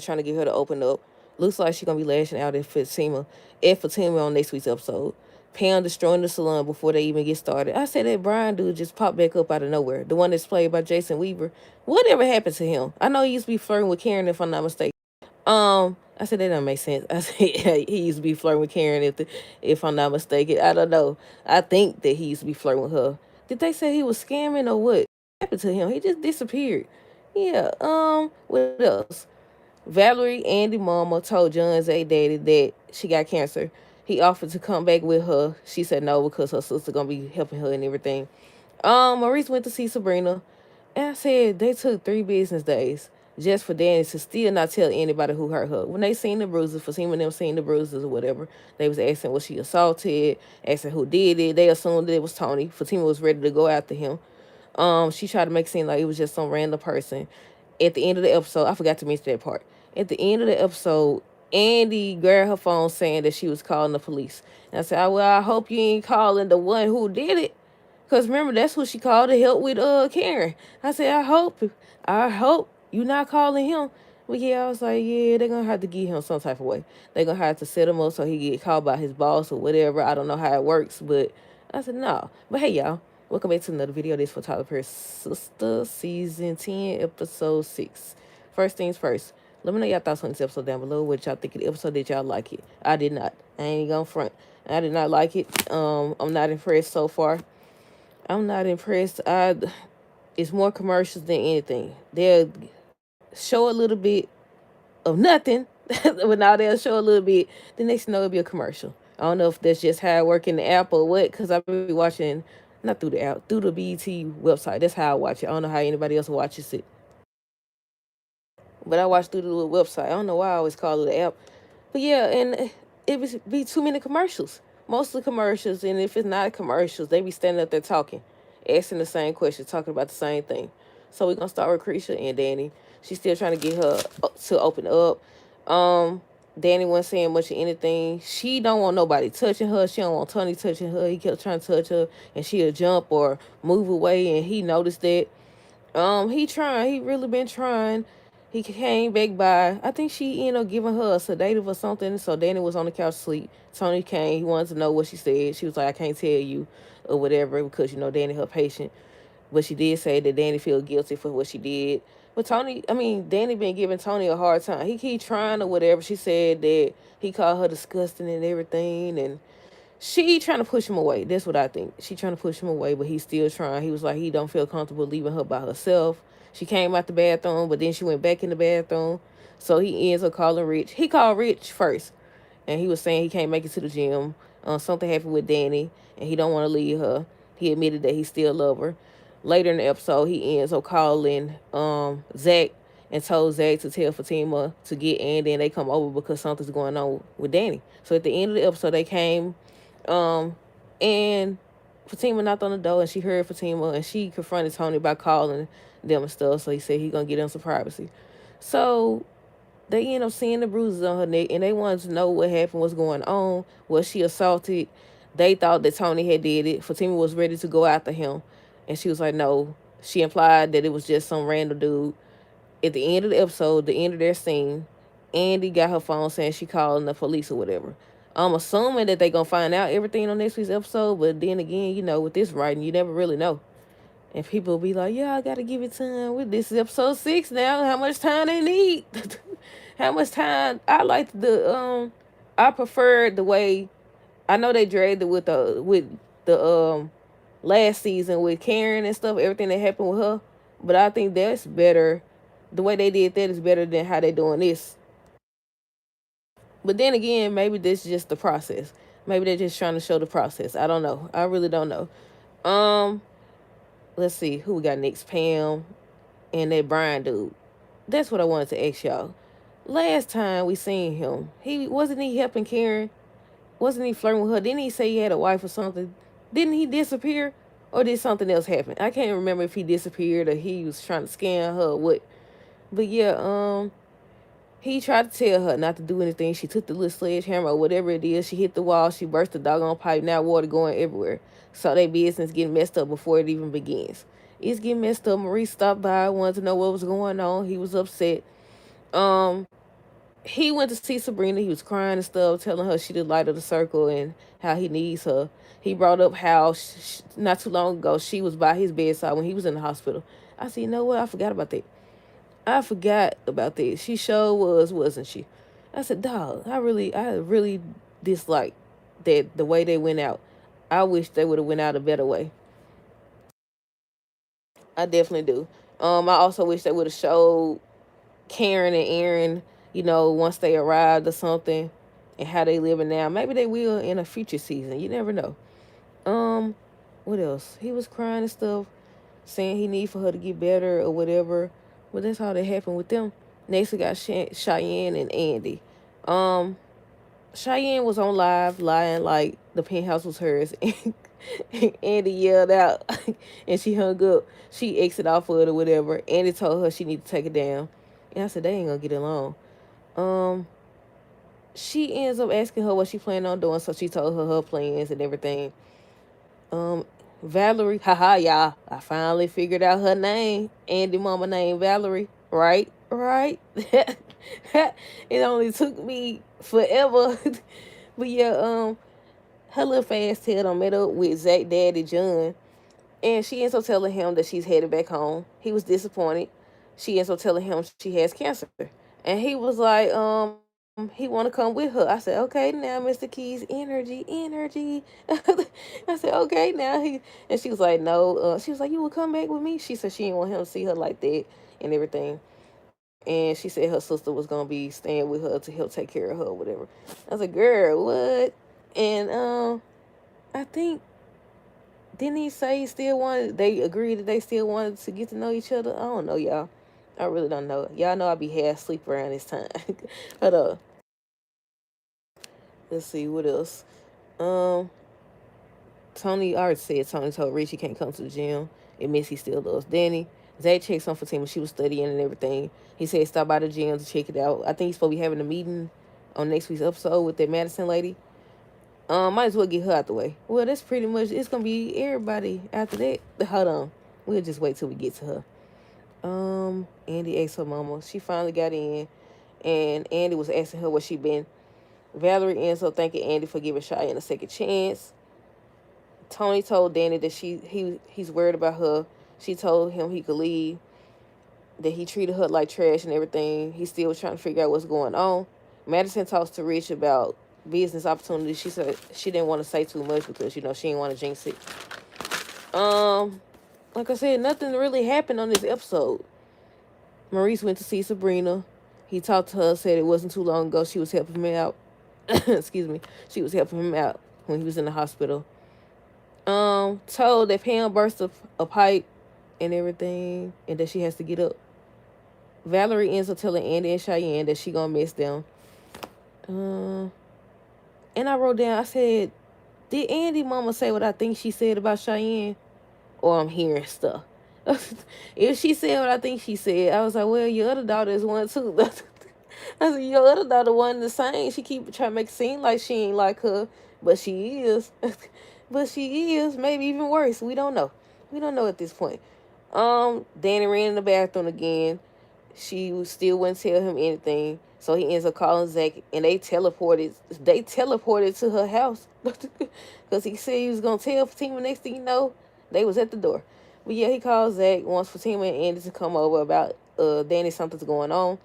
trying to get her to open up. Looks like she's gonna be lashing out at Fatima on next week's episode. Pam destroying the salon before they even get started. I said that Brian dude just popped back up out of nowhere. The one that's played by Jason Weaver. Whatever happened to him? I know he used to be flirting with Karen, if I'm not mistaken. I said that doesn't make sense. I said he used to be flirting with Karen, if I'm not mistaken. I don't know. I think that he used to be flirting with her. Did they say he was scamming or what? What happened to him? He just disappeared. Yeah. What else? Valerie, Andy mama, told John's daddy that she got cancer. He offered to come back with her. She said no because her sister gonna be helping her and everything. Maurice went to see Sabrina, and I said they took 3 business days just for Danny to still not tell anybody who hurt her. When they seen the bruises, for seeing them seen the bruises or whatever, they was asking was she assaulted, asking who did it. They assumed that it was Tony. Fatima was ready to go after him. She tried to make it seem like it was just some random person. At the end of the episode, I forgot to mention that part. At the end of the episode, Andy grabbed her phone saying that she was calling the police. And I said, well, I hope you ain't calling the one who did it. Because remember, that's who she called to help with Karen. I said, I hope you not calling him. But yeah, I was like, yeah, they're going to have to give him some type of way. They're going to have to set him up so he get called by his boss or whatever. I don't know how it works, but I said, no. But hey, y'all, welcome back to another video. This for Tyler Perry's Sister, Season 10, Episode 6. First things first, let me know y'all thoughts on this episode down below. What y'all think of the episode? Did y'all like it? I did not. I ain't gonna front. I did not like it. I'm not impressed so far. I'm not impressed. It's more commercials than anything. They'll show a little bit of nothing, but now they'll show a little bit. The next thing you know, it'll be a commercial. I don't know if that's just how it work in the app or what, because I've been watching, not through the app, through the BET website. That's how I watch it. I don't know how anybody else watches it. But I watch through the little website. I don't know why I always call it an app. But yeah, and it would be too many commercials. Mostly commercials, and if it's not commercials, they be standing up there talking, asking the same question, talking about the same thing. So we're gonna start with Krisha and Danny. She's still trying to get her to open up. Danny wasn't saying much of anything. She don't want nobody touching her. She don't want Tony touching her. He kept trying to touch her, and she'll jump or move away, and he noticed that. He trying. He really been trying. He came back by. I think she ended up giving her a sedative or something. So Danny was on the couch asleep. Tony came. He wanted to know what she said. She was like, I can't tell you or whatever because, Danny her patient. But she did say that Danny feel guilty for what she did. But Danny been giving Tony a hard time. He keep trying or whatever. She said that he called her disgusting and everything. And she trying to push him away. That's what I think. She trying to push him away, but he's still trying. He was like, he don't feel comfortable leaving her by herself. She came out the bathroom, but then she went back in the bathroom. So he ends up calling Rich. He called Rich first, and he was saying he can't make it to the gym. Something happened with Danny, and he don't want to leave her. He admitted that he still love her. Later in the episode, he ends up calling Zach and told Zach to tell Fatima to get Andy, and they come over because something's going on with Danny. So at the end of the episode, they came, and Fatima knocked on the door, and she heard Fatima, and she confronted Tony by calling them and stuff. So he said he gonna get them some privacy. So they end up seeing the bruises on her neck, and they wanted to know what happened, what's going on. Was she assaulted? They thought that Tony had did it. Fatima was ready to go after him, and she was like, no. She implied that it was just some random dude. At the end of the episode, the end of their scene, Andy got her phone saying she calling the police or whatever. I'm assuming that they gonna find out everything on next week's episode, but then again, with this writing, you never really know. And people will be like, yeah, I gotta give it time. With this is episode 6 now. How much time they need? How much time? I prefer the way, I know they dragged it with the last season with Karen and stuff, everything that happened with her. But I think that's better. The way they did that is better than how they doing this. But then again, maybe this is just the process. Maybe they're just trying to show the process. I don't know. I really don't know. Let's see who we got next. Pam and that Brian dude. That's what I wanted to ask y'all. Last time we seen him, wasn't he helping Karen? Wasn't he flirting with her? Didn't he say he had a wife or something? Didn't he disappear? Or did something else happen? I can't remember if he disappeared or he was trying to scam her or what. But yeah, he tried to tell her not to do anything. She took the little sledgehammer or whatever it is. She hit the wall. She burst the doggone pipe. Now water going everywhere. So their business getting messed up before it even begins. It's getting messed up. Maurice stopped by, wanted to know what was going on. He was upset. He went to see Sabrina. He was crying and stuff, telling her she the light of the circle and how he needs her. He brought up how not too long ago she was by his bedside when he was in the hospital. I said, you know what? I forgot about that. I forgot about that. She sure was, wasn't she? I said, dog, I really dislike that the way they went out. I wish they would have went out a better way. I definitely do. I also wish they would have showed Karen and Aaron, once they arrived or something, and how they living now. Maybe they will in a future season. You never know. Um, what else? He was crying and stuff, saying he need for her to get better or whatever. But that's how that happened with them. Next we got Cheyenne and Andy. Um, Cheyenne was on live lying like the penthouse was hers. And Andy yelled out and she hung up. She exited off of it or whatever. Andy told her she need to take it down. And I said, they ain't gonna get along. Um, she ends up asking her what she planned on doing, so she told her plans and everything. Um, Valerie, haha, y'all. I finally figured out her name. Andy mama named Valerie. Right? Right? It only took me forever. But yeah, her little fast tail done met up with Zach Daddy John. And she ends up telling him that she's headed back home. He was disappointed. She ends up telling him she has cancer. And he was like, he want to come with her. I said, okay, now, Mr. Keys, energy, energy. I said, okay, now. And she was like, no. She was like, you will come back with me? She said she didn't want him to see her like that and everything. And she said her sister was going to be staying with her to help take care of her or whatever. I was like, girl, what? And I think, didn't he say he still wanted, they agreed that they still wanted to get to know each other? I don't know, y'all. I really don't know. Y'all know I be half asleep around this time. But let's see what else. Um, Tony I already said Tony told Rich he can't come to the gym, and Missy still loves Danny. Zach checks on Fatima. She was studying and everything. He said stop by the gym to check it out. I think he's supposed to be having a meeting on next week's episode with that Madison lady. Might as well get her out the way. Well, that's pretty much it's gonna be everybody after that. Hold on, we'll just wait till we get to her. Andy asked her mama. She finally got in, and Andy was asking her what she been. Valerie ends up thanking Andy for giving Cheyenne a second chance. Tony told Danny that he's worried about her. She told him he could leave, that he treated her like trash and everything. He still was trying to figure out what's going on. Madison talks to Rich about business opportunities. She said she didn't want to say too much because, she didn't want to jinx it. Like I said, nothing really happened on this episode. Maurice went to see Sabrina. He talked to her, said it wasn't too long ago she was helping him out. Excuse me. She was helping him out when he was in the hospital. Told that Pam burst a pipe and everything, and that she has to get up. Valerie ends up telling Andy and Cheyenne that she gonna miss them. And I wrote down, I said, did Andy mama say what I think she said about Cheyenne? Or I'm hearing stuff. If she said what I think she said, I was like, well, your other daughter is one too. I said, your other daughter wasn't the same. She keep trying to make it seem like she ain't like her, but she is. But she is. Maybe even worse. We don't know. We don't know at this point. Danny ran in the bathroom again. She still wouldn't tell him anything. So he ends up calling Zach, and they teleported. They teleported to her house because he said he was gonna tell Fatima. Next thing you know, they was at the door. But yeah, he called Zach, wants Fatima and Andy to come over about Danny something's going on.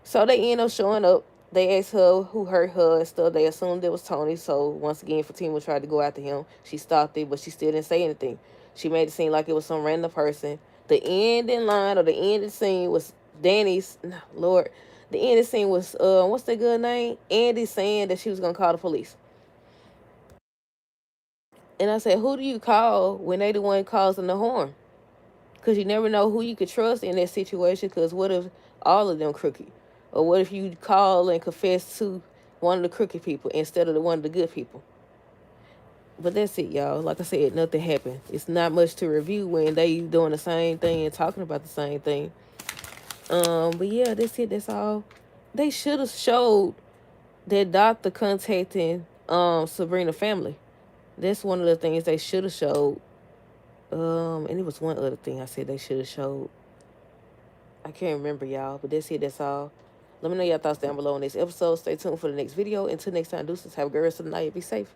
So they end up showing up. They asked her who hurt her and stuff. They assumed it was Tony. So once again, Fatima tried to go after him. She stopped it, but she still didn't say anything. She made it seem like it was some random person. The ending line or the ending scene was Danny's. No, Lord, the ending scene was what's that good name? Andy saying that she was gonna call the police. And I said, who do you call when they the one causing the harm? Because you never know who you could trust in that situation. Because what if all of them crooked? Or what if you call and confess to one of the crooked people instead of the one of the good people? But that's it, y'all. Like I said, nothing happened. It's not much to review when they doing the same thing and talking about the same thing. But yeah, that's it. That's all. They should have showed that doctor contacting Sabrina family. That's one of the things they should have showed. And it was one other thing I said they should have showed. I can't remember, y'all, but that's it. That's all. Let me know your thoughts down below on this episode. Stay tuned for the next video. Until next time, deuces. Have a good rest of the night. Be safe.